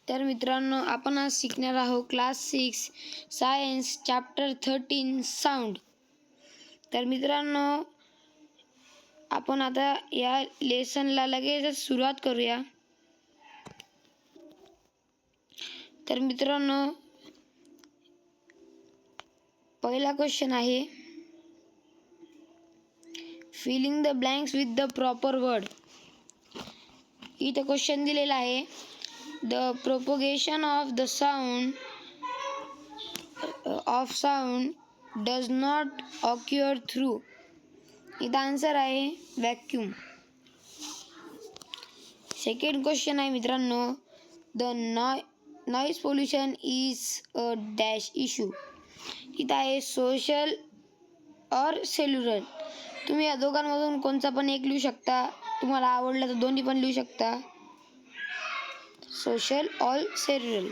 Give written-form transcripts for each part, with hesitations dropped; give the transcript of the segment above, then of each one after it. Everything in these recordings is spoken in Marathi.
तर मित्रांनो, आपण आज शिकणार आहोत क्लास 6 सायन्स चॅप्टर 13 साऊंड. तर मित्रांनो, आपण आता या लेसनला लगेच सुरुवात करूया. तर मित्रांनो, पहिला क्वेश्चन आहे, filling the blanks with the proper word. इथं क्वेश्चन दिलेला आहे, the propagation of the sound does not occur through. इथं आन्सर आहे व्हॅक्यूम. सेकंड क्वेश्चन आहे मित्रांनो, the noise pollution is a dash issue. इथं आहे सोशल और सेल्युलर. तुम्ही या दोघांमधून कोणता पण एक लिहू शकता. तुम्हाला आवडलं तर दोन्ही पण लिहू शकता, सोशल और सेल्युलर.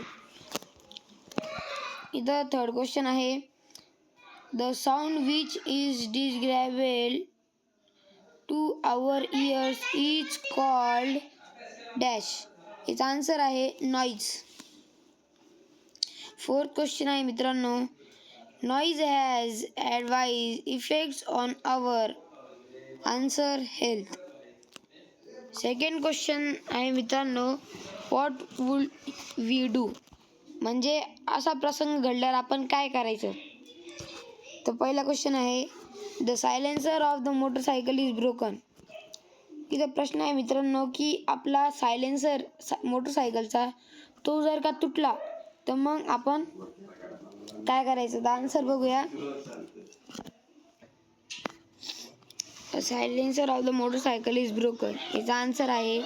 इथं थर्ड क्वेश्चन आहे, the sound which is disagreeable to our ears is called dash. याचा आन्सर आहे नॉईज. फोर्थ क्वेश्चन आहे मित्रांनो, noise has adverse effects on our. Answer health. Second question आहे मित्रांनो, व्हॉट वुड वी डू. म्हणजे असा प्रसंग घडल्यावर आपण काय करायचं. तर पहिला क्वेश्चन आहे, the silencer of the motorcycle is broken. इथं प्रश्न आहे मित्रांनो की आपला सायलेन्सर मोटरसायकलचा तो जर का तुटला तर मग आपण काय करायचं. तर आन्सर बघूया. Silencer of the motorcycle is broken. याचा आन्सर आहे,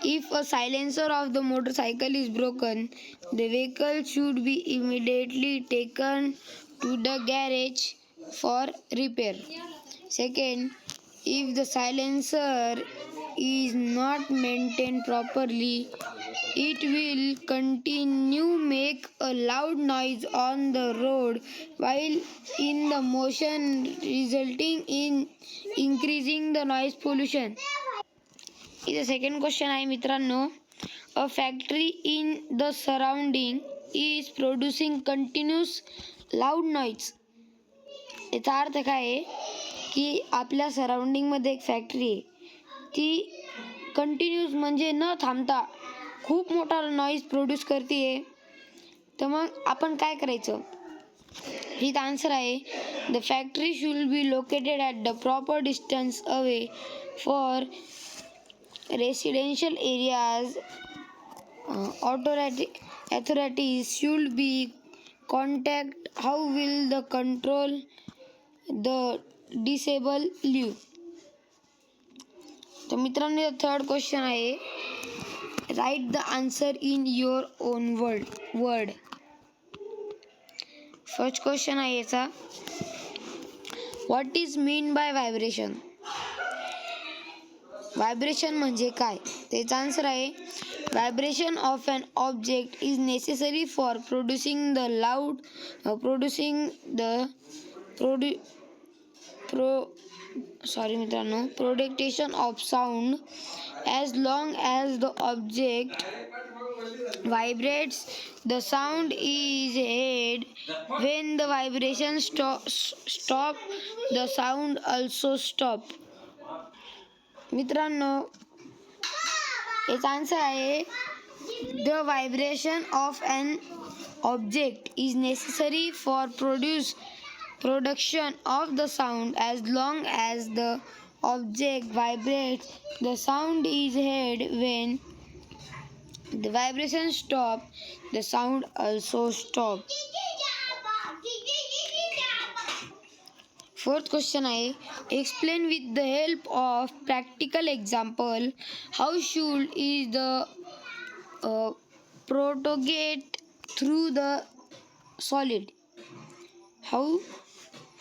if a silencer of the motorcycle is broken the vehicle should be immediately taken to the garage for repair. Second, if the silencer is not maintained properly it will continue make a loud noise on the road while in the motion resulting in increasing the noise pollution. इथे सेकंड क्वेश्चन आहे मित्रांनो, a factory in the surrounding is producing continuous loud noise. याचा अर्थ काय आहे की आपल्या सराउंडिंगमध्ये एक फॅक्टरी आहे, ती कंटिन्यूस म्हणजे न थांबता खूप मोठा नॉईज प्रोड्यूस करते आहे. तर मग आपण काय करायचं. हिचं आन्सर आहे, the factory should be located at the proper distance away for residential areas. Authorities should be contact how will the control the decibel level. तर मित्रांनो, थर्ड क्वेश्चन आहे, write the answer in your own word. First question आहे याचा, what is mean by vibration. Vibration म्हणजे काय. त्याचा आन्सर आहे, vibration of an object is necessary for producing production of sound. as long as the object vibrates the sound is heard. when the vibration stop the sound also stop. मित्रांनो, याचा आन्सर आहे, the vibration of an object is necessary for production of the sound. as long as the object vibrates the sound is heard. when the vibration stop the sound also stop. Fourth question आहे, explain with the help of practical example how should is the propagate through the solid.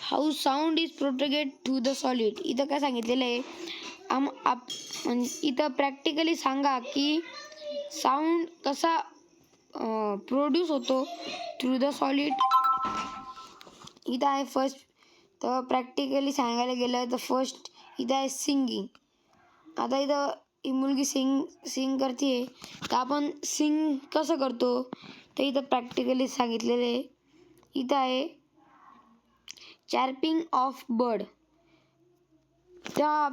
How sound is propagate through the solid. इथं काय सांगितलेलं आहे, इथं प्रॅक्टिकली सांगा की साऊंड कसा प्रोड्यूस होतो थ्रू द सॉलिड. इथं आहे फर्स्ट, तर प्रॅक्टिकली सांगायला गेलं तर फर्स्ट इथं आहे सिंगिंग. आता इथं ही मुलगी सिंग करते तर आपण सिंग कसं करतो तर इथं प्रॅक्टिकली सांगितलेलं आहे. इथं आहे चॅर्पिंग ऑफ बर्ड. तेव्हा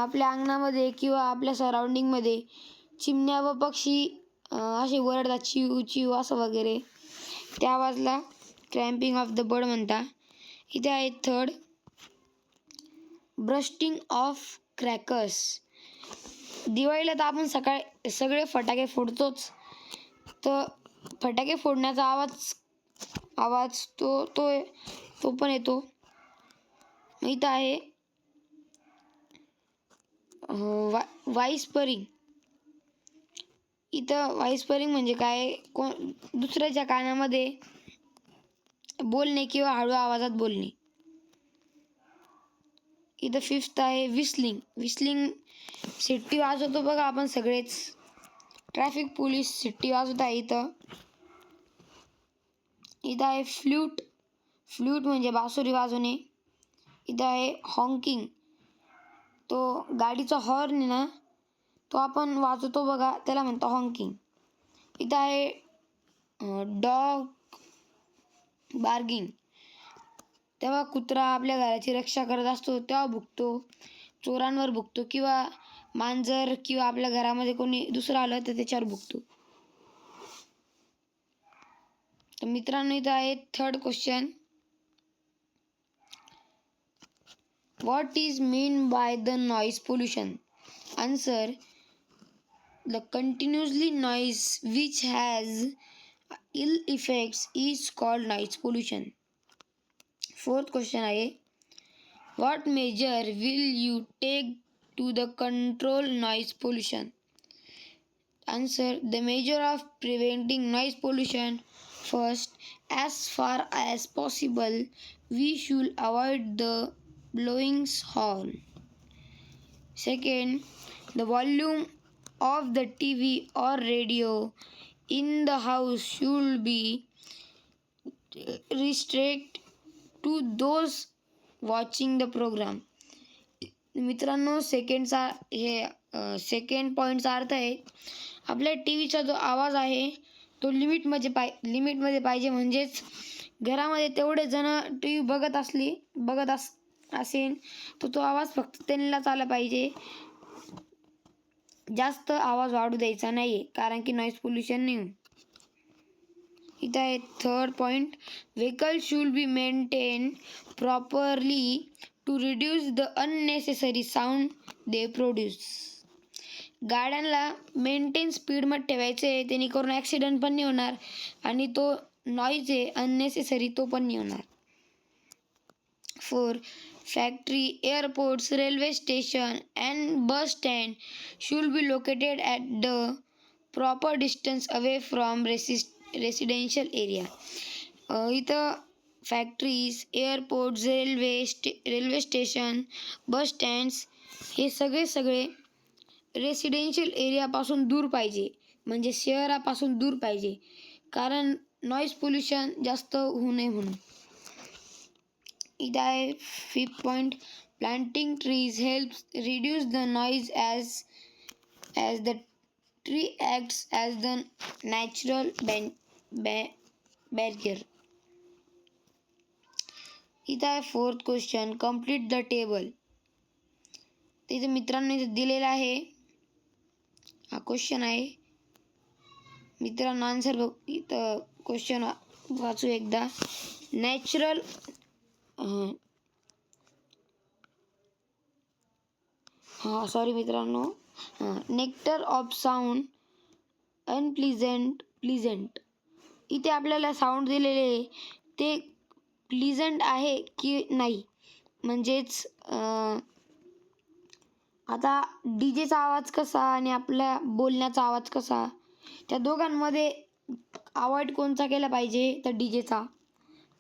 आपल्या अंगणामध्ये किंवा आपल्या सराउंडिंगमध्ये चिमण्या व पक्षी असे ओरडतात, चिव चिव असं वगैरे. त्या आवाजला क्रॅम्पिंग ऑफ द बर्ड म्हणता. इथे आहे थर्ड ब्रस्टिंग ऑफ क्रॅकर्स. दिवाळीला तर आपण सगळे फटाके फोडतोच, तर फटाके फोडण्याचा आवाज तो पण येतो. इथं आहे व्हाईस्परिंग. इथं व्हाईस्परिंग म्हणजे काय, दुसऱ्याच्या कानामध्ये बोलणे किंवा हळू आवाजात बोलणे. इथं फिफ्थ आहे विस्लिंग. शिट्टी वाजवतो बघा आपण सगळेच. ट्रॅफिक पोलीस शिट्टी वाजवत आहे इथं. इथं आहे फ्लूट म्हणजे बासुरी वाजवणे. इथं आहे हॉकिंग. तो गाडीचा हॉर्न आहे ना, तो आपण वाजवतो बघा, त्याला म्हणतो हॉकिंग. इथं आहे डॉग बार्गिंग. तेव्हा कुत्रा आपल्या घराची रक्षा करत असतो तेव्हा भुकतो, चोरांवर भुकतो किंवा मांजर किंवा आपल्या घरामध्ये कोणी दुसरं आलं तर त्याच्यावर भुकतो. तर मित्रांनो इथं आहे third question. What is mean by the noise pollution? Answer the continuously noise which has ill effects is called noise pollution. Fourth question आहे what measure will you take to the control noise pollution? Answer the measure of preventing noise pollution. First, as far as possible we should avoid the blowing horn. Second, the volume of the TV or radio in the house should be restricted to those watching the program. मित्रांनो सेकंड पॉईंटचा अर्थ आहे आपल्या टी व्हीचा जो आवाज आहे तो लिमिटमध्ये पाहिजे. म्हणजेच घरामध्ये तेवढे जण टी व्ही बघत असेल तर तो आवाज फक्त त्यांनाच आला पाहिजे. जास्त आवाज वाढू द्यायचा नाही, कारण की नॉईज पोल्युशन नाही. इथं आहे third point vehicle should be maintain properly to reduce the unnecessary sound they produce. गाड्यांना मेंटेन स्पीडमध्ये ठेवायचं आहे, त्यांनी करून ॲक्सिडेंट पण नाही होणार आणि तो नॉईज आहे अननेसेसरी तो पण नाही होणार. 4. Factory, airports, railway station and bus stand should be located at the proper distance away from residential area. इथं फॅक्टरीज, एअरपोर्ट्स, रेल्वे स्टेशन, बस स्टँड्स हे सगळे रेसिडेन्शियल एरियापासून दूर पाहिजे, म्हणजे शहरापासून दूर पाहिजे, कारण नॉईज पोल्युशन जास्त होऊ नये म्हणून. इथं आहे fifth point planting trees helps reduce the noise as the tree acts as the natural barrier. इथं आहे fourth question complete the table. तिथे मित्रांनो इथे दिलेला आहे, हा क्वेश्चन आहे. मित्रांनो आन्सर बघ, इथं क्वेश्चन वाचू एकदा. नॅचरल मित्रांनो नेक्टर ऑफ साऊंड प्लीझंट. इथे आपल्याला साऊंड दिलेले ते प्लीझंट आहे की नाही, म्हणजेच आता डीजेचा आवाज कसा आणि आपल्या बोलण्याचा आवाज कसा, त्या दोघांमध्ये अवॉइड कोणचा केला पाहिजे तर डीजेचा.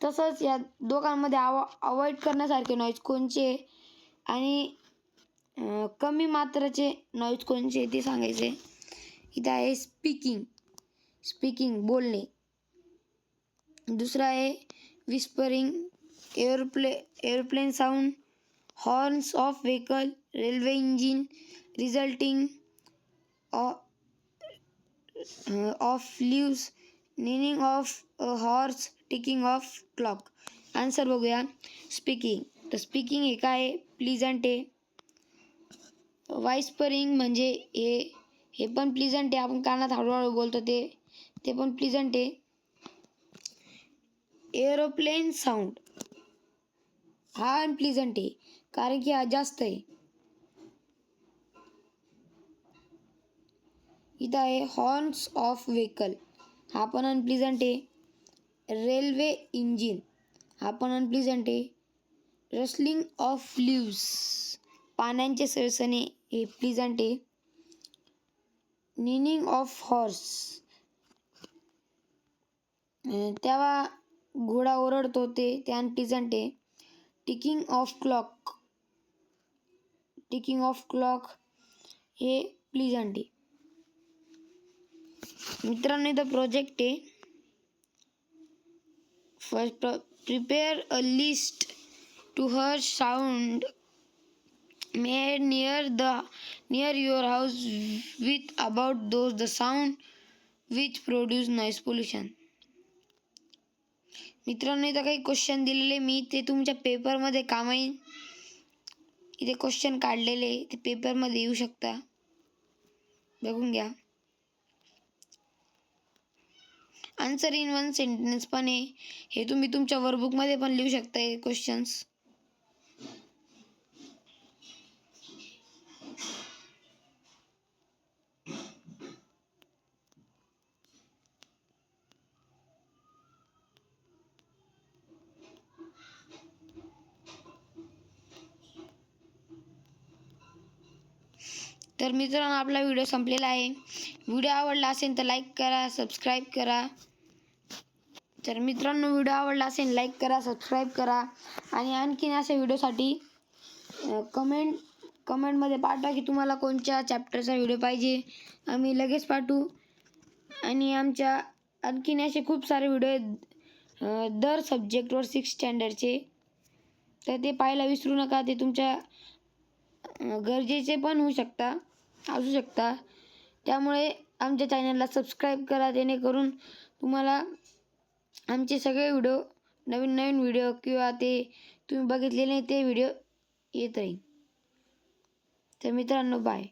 तसंच या दोघांमध्ये अवॉइड करण्यासारखे नॉईज कोणचे आणि कमी मात्राचे नॉईज कोणचे ते सांगायचे. इथं आहे स्पीकिंग बोलणे. दुसरं आहे whispering, airplane sound, horns of vehicle, railway engine, rustling of leaves, neighing of a horse, ticking of clock. Answer बघूया. स्पीकिंग. तर स्पीकिंग हे काय आहे? प्लीजंट आहे. वाइस्परिंग म्हणजे हे पण प्लीजंट आहे. आपण कानात हळूहळू बोलतो ते पण प्लीजंट आहे. एरोप्लेन साऊंड हा अनप्लीजंट आहे, कारण की हा जास्त आहे. इथं आहे हॉर्न्स ऑफ व्हेकल, हा पण अनप्लीजंट आहे. रेल्वे इंजिन हा पण अनप्लीजंट आहे. रसलिंग ऑफ लिव्स, पानांचे सळसणे हे प्लीजंट आहे. नीनिंग ऑफ हॉर्स, तेव्हा घोडा ओरडतो ते अनप्लीजंट आहे. टिकिंग ऑफ क्लॉक हे प्लीजंट आहे. मित्रांनो इथं प्रोजेक्ट आहे. First prepare a list to hear sound made near your house with about those the sound which produce noise pollution. मित्रांनो इथं काही क्वेश्चन दिलेले मी ते तुमच्या पेपरमध्ये कामा येईल. इथे क्वेश्चन काढलेले ते पेपरमध्ये येऊ शकता, बघून घ्या. आन्सर इन वन सेंटेन्स पण आहे, हे तुम्ही तुमच्या वर्कबुकमध्ये पण लिहू शकता हे क्वेश्चन्स. तर मित्रांनो आपला व्हिडिओ संपलेला आहे. व्हिडिओ आवडला असेल तर लाईक करा, सबस्क्राईब करा. तर मित्रांनो व्हिडिओ आवडला असेल लाईक करा, सबस्क्राईब करा आणि आणखीन अशा व्हिडिओसाठी कमेंटमध्ये पाठवा की तुम्हाला कोणत्या चॅप्टरचा व्हिडिओ पाहिजे, आम्ही लगेच पाठवू. आणि आमच्या आणखीन असे खूप सारे व्हिडिओ आहेत दर सब्जेक्टवर 6 स्टँडर्डचे, तर ते पाहायला विसरू नका. ते तुमच्या गरजेचे पण असू शकता. त्यामुळे आमच्या चॅनलला सबस्क्राईब करा, जेणेकरून तुम्हाला आमचे सगळे व्हिडिओ, नवीन व्हिडिओ किंवा ते तुम्ही बघितलेले ते व्हिडिओ येत राहील. तर मित्रांनो बाय.